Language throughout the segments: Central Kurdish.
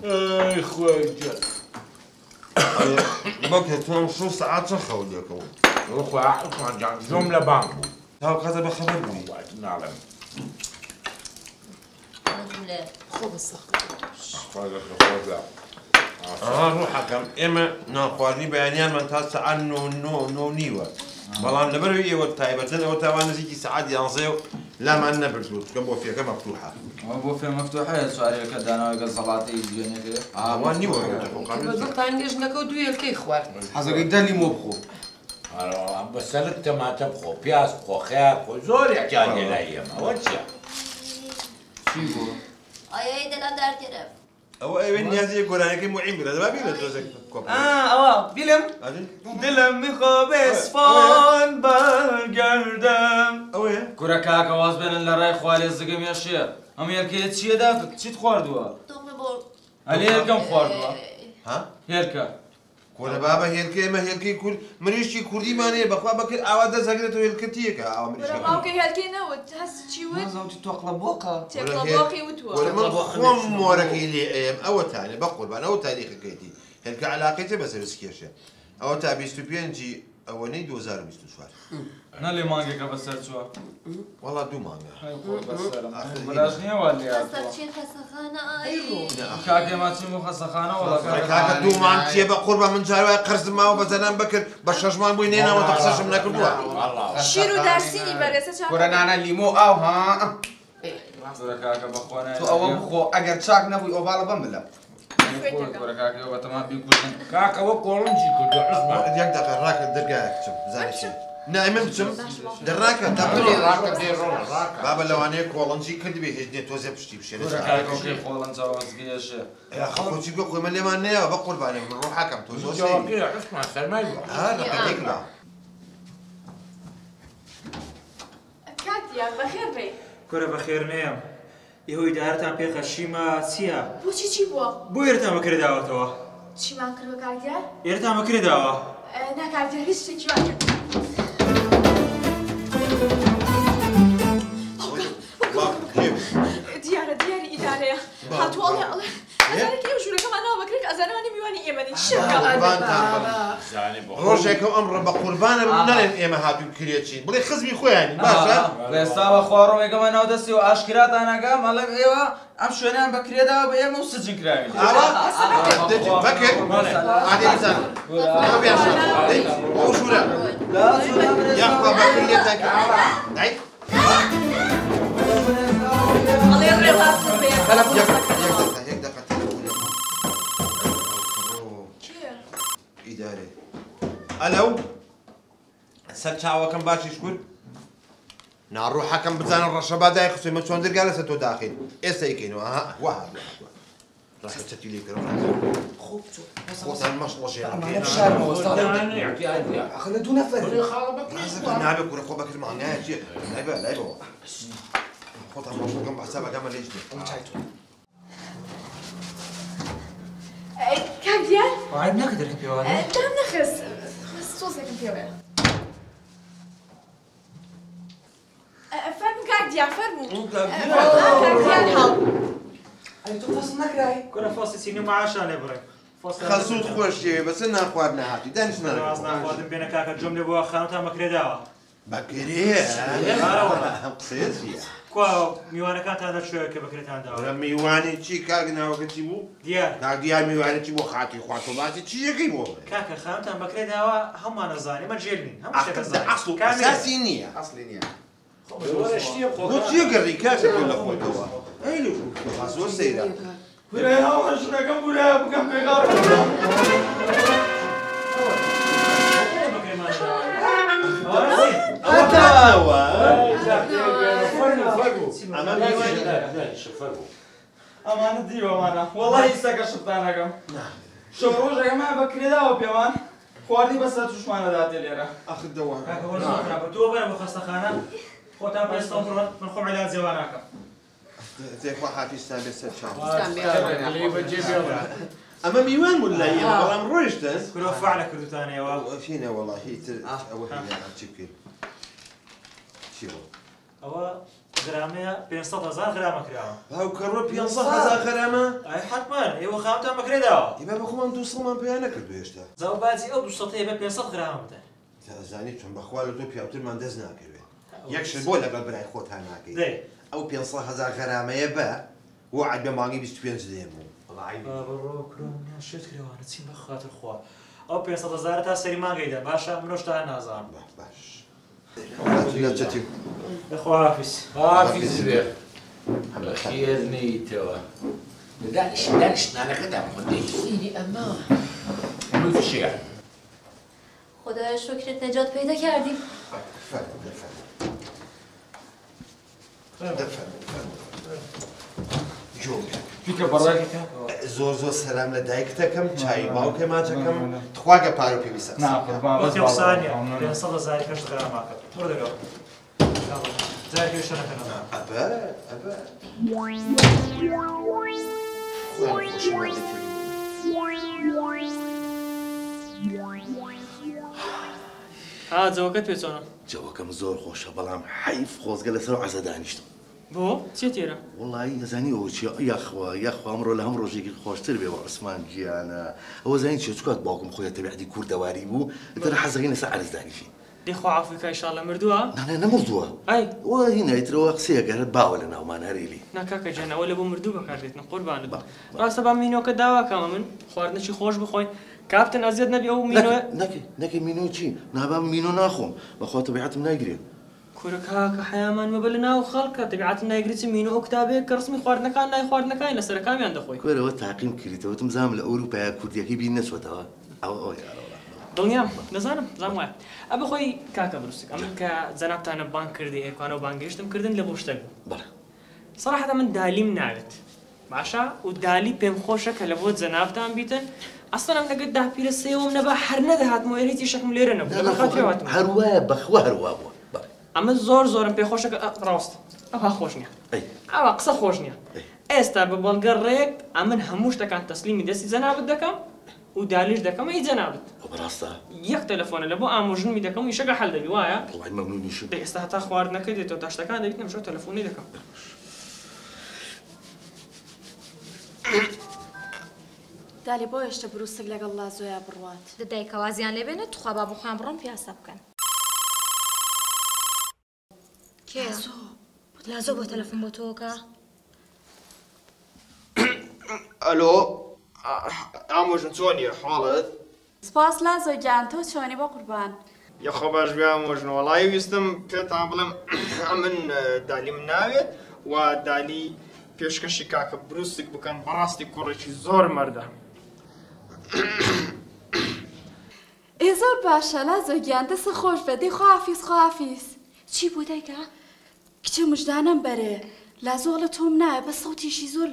اي خويا بقى تنام شو ساعات خوليكم اخويا جمله بانكو هاو هذا بخبر بي نعلم خذ الصخر خويا روحكم اما ناخوارني بيانيان من تاع ساعات نو نيوه بلان لبرو ايه والتايبتن او تاوان زيكي ساعات ينصيو لا ما لنا بردود كم بوفيا كم مفتوحه بوفيا مفتوحه يا سؤالي كدانا ويقال صلاتي يجيني كده وان نيوه بالضبط عندي جنك ودوي الكي خوار حزق يدلي مو بخو بس سلت ما تبخو بياس بخو خيار بخو زور يحتاج الايام وجه شيبو اي دلم در گرفت او اي نيازي قرانك معين بلا ما بيلا توزك بيلم دلم میخواب اسفان برگردم اوه كورا كاكا واز بين اللي خوالي الزقم يا شيخ هم يلكي تشي دافك تشي تخوردوا دغمه بول علي يلكم خوردوا ها يلكا كل بابا هيلكي ما هيلكي كل مريشي كردي ماني بخوا بكر اواد زغرته هيلكتيك او مريشي ولا ماوكي هالكينا وتحس شي ما ود زوجتي تقلب بوقا تقلبوقي وتوا ولا من خوم مورك اللي ايام او تاني بقول بان او تاريخ كيتي هيلك علاقتي بس ريسكيشه او تا 25 جي او ني 2024 انا اللي مانجا كبسرت شو والله دو مانجا بلاشني ولا خسرتشين خسخانه اي كاكا ما تشمو خسخانه ولا كاكا دو مان تي بقربه من جاري قرز ما وبزنان بكر بششمان بوينينا وتخسش من كلها شيرو درسيني برسه چا كورنانا ليمو او ها كاكا بخوانا تو او بخو اگر چاك نبوي او بالا بملا كاكا يوبا تمام بيكون كاكا وكولنجي كنت عصمه يقدر راك الدرقاء كتب زاني شي نايم بتم دراكه بابا لو انا كولنجي كنت بيهجني توزي بشتي بشي كاكا كيف والله انت واسقيش يا اخو تجي بقول من لما نيا بقول باني من روح حكم توزي جوابي اسمع سلمى هذا يقلع كاتيا بخير بي كورة بخير نيم يهوي دارتان بيخ الشيما سيا بوچی چی بوا بو يرتام كري داوتوا چی مان کرو کاتیا يرتام كري داوا نه کاتیا هیچ چی وانه دياري إدارية هاتوا الله أزارك إيه وشو لكم أنا وبكرك أزاراني ميواني إيماني شبكة روجيكم أمر بقربانة بمنالين إيما هاتو كرياتشين بلي خزمي خوياني باشا رسالة خوارو ميكم أنا ودسي وأشكرات أنا قام الله إيوه أم شوية أنا بكري دا بيم وسجن كرامي فكر عادي إنسان ما بيعشان وشو لا يا أخوة بكريتك دعي الله يرضى راسك يقدر إداري ألو سلشاوة كم باشي شكون نروح حكم بزان الرشبة دايق خصوصي ما شلون درقالة ستو داخل إيسا يكينو ها واحد راح تشتي ليك وصل مشطش يا ما نفشار ما وصل يعني خلدو نفر نابك ورا خوبك المعنى شيء لعيبه خذها مشطش كم حسابها كم ليش كاتيا وعيب نقدر كبيواني دام نخس خس صوصك كبيوة فرمو كاتيا فرمو كاتيا الحال انتو فصل نكراي كورة فاصل سيني معاشا لبري خلصوت خوش بس إنها أخوارنا هاتي دانش راسنا خادم بينا كاكا الجملة بوا خانوتها مكري داوا بكري قصيت فيها كوا ميوانا كانت هذا شوية كبكريتان داوا ميواني شي كاغنا وكتبو ديار كاغ ديار ميواني تبو خاتي خواتو باتي شي يقيبو كاكا خانوتها مكري داوا هم أنا زاني ما تجيلني هم أصل أساسي نية اصلي نيا قلت يقري كاكا كل أخوة توا أيلو خاصو السيدة ولا هو شو كم ولا بكم بيغار أمانة ديو أمانة والله يساق الشبطان رقم شوف روجا ما بكري داو بيوان خواردي بس لا تشوش معنا ذاتي ليرة أخذ دواء كاكا هو نسمع بتوه بنا بخصة خانة خوتها بيستنفرون من خم علاج زواناك زيك واحد يستانبي السرشان يلا أما ميوان ولا يلا والله من رويشتن كل فعلك كل ثانية واو فينا والله هي أول هي عم تشكل شو هو غرامەیە 500,000 غرامە کراوە. هاو کەڕۆ 500,000 غرامە؟ ئای حتمان ئێوە خاوتان بەکرێداوە. ئێمە بە خۆمان 200مان پێیان نەکردو هێشتا. زاو باجی ئەو 200 بە 500 غرامە بدەن. زانی چۆن بەخوا لە تۆ پیاوترمان دەست ناکەوێت. یەکشت بۆ لەگەڵ برای خۆتان ناکەیت. ئەو 500,000 غرامەیە بە وعد بە مانگی 25 دێمەوە. بەڕۆ کرۆم شێت کراوانە چیم بە خاتر خوا. ئەو 500,000 تا سەری مانگەیدا باشە منۆش تا نازانم. باش. دەخوافیس. حافظ بێ. بەخێر نەیتەوە. دانیشتنانەکەتان خوندی. سیری ئەمە. من چییە؟ خدای شکرت نجات پیدا کردیم. زۆر زۆر سەلام لە دایکت دەکەم چای باوکێ ماچەکەم تخواگە پارە پێویستە وەختی قسانیە 500,000 کەش غراماکە تۆ دەگەڵ جارێکی شەنەکەنەوە ئەبە جەوەکەت پێ چۆنە؟ جەوەکەم زۆر خۆشە بەڵام حەیف خۆزگە لەسەر عەزە دانیشتم. بۆ؟ چێ تێرە؟ وەڵی دەزانی ئەوە چیە؟ یاخوا ئەمڕۆ لە هەم ڕۆژێکی خۆشتر بێ بە عوسمان گیانە. ئەوە زانی چێ چکات باوکم خۆی تەبیعەتی کوردەواری بوو دەرە حەزەکەی لەسەر عەرز دانیشی. دێخوا عەفویکە ئینشاڵڵا مردووە؟ نانە نەمردووە. ئای وە هینە ئیترەوە قسەیەکەرت باوە لە ناومان هەرێلی. ناکاکە جان ئەوە لە بۆ مردوو بەکاردێتن قوربانت. ڕاستە با مینۆکە داواکەمە من خواردنەکی خۆش بخۆین. کاپتن ئەزیەت نەبی ئەو مینۆە نەکەی مینۆ چی؟ نابام مینۆ ناخۆم بەخوا تەبیعەتم ناگرێت. کورە کاکە حەیامان مەبە لە ناو خەڵکە تەبیعەتم نایگریت مینۆ ئەو کتابەیە کە ڕسمی خواردنەکان لای خواردنەکان لەسەر کامیان دەخۆی. کۆرەوە تاقیم کردیتەوەتم زام لە ئەوروپای کوردیەکەی بین نەچۆتەوە. دڵنیام دەزانم زام وایە. ئە بخۆی کاکە دروستک ئەمن کە جەنابتانە بانگ کردی ئێکوانە و بانگەشتم کردن لە بۆ شتێک بوو. بەڵێ. سەراحەتە من دالیم ناوێت. باشە و دالی پێم خۆشە کە لە بۆ جەنابتان بیتن. ئەسڵەن ئەم لەگەت داپیرە سێوەم نەبا هەر نەدەهاتمەوە ئێرەی شەکم لێرە نەبوو لە خاطرێواتم. هەروایە بەخوا هەروە بووە. ئەمە زۆرم پێ خۆشە کە ڕاست. ئەوها خۆش نییە. ئەوە قسە خۆش نییە. ئێستا بە بەڵگە ڕێک ئەمن هەموو شتەکان تەسلیمی دەستی جەنابەت دەکەم و دالیش دەکەم ئەی جەنابەت. بەڕاستە؟ یەک تەلەفۆنە لە بۆ ئامۆژنمی دەکەم و ئیشەکە حەل دەبی وایە؟ وڵای مەمنونیشم. ئێستا هەتا خواردنەکەی دێتەوە تا شتەکان دەبیت نەمشەوە تەلەفۆنی دەکەم. دالی بۆ هێشتا بروستک لەگەڵ لازۆیا بڕوات. دەدایکەوە زیان لێبێنێت توخوا با بخوام بڕۆم پیاسە بکەن. کێ؟ لازۆ بۆ تەلەفۆن بۆ تۆکە؟ ئەلۆ ئامۆژن چۆنیە حاڵت؟ سپاس لازۆ گیان تۆ چۆنی بە قوربان؟ یەخۆ باش بێ ئامۆژن وەڵی ویستم پێتان بڵێم من دالیم ناوێت و دالی پێشکەشی کاکە بروستک بکەن بەڕاستی کوڕێکی زۆر مەردە. زۆر باشە لازۆ گیان دەسە خۆش بەدەی خۆحافیز خۆحافیز. چی بوو دایکە؟ کچە مژدانم بەرێ لازۆ لە تۆم نایە بە سەوتیشی زۆر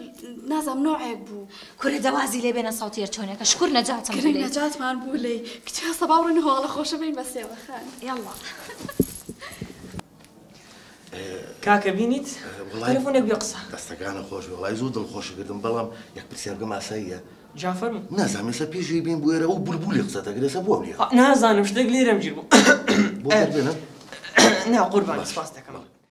نازام نۆعێک بوو. کورە دەوازی لێ بێنە سەوتیەر چۆنێکە شکور نەجاتم کرێ نەجاتمان بوو لێی کچە سەباوڕێن هۆڵە خۆشە بین بە سێوەخان. یاڵڵا. کاکە بینیت؟ تەلەفۆنێک بێ قسە. دەستەکانە خۆش وڵای زوو دڵخۆشەکردم بەڵام یەک پرسیارگەم ئاساییە. جا فەرموو. نازانم ئێستا پێشەوەی بین بوێرە و بولبولی قسە دەکرێت ئێستا بۆ بڵێ. نازانم شتێک لێرەم گیر بوو. بۆ دەربێنم؟ نا قوربان سپاس دەکەم.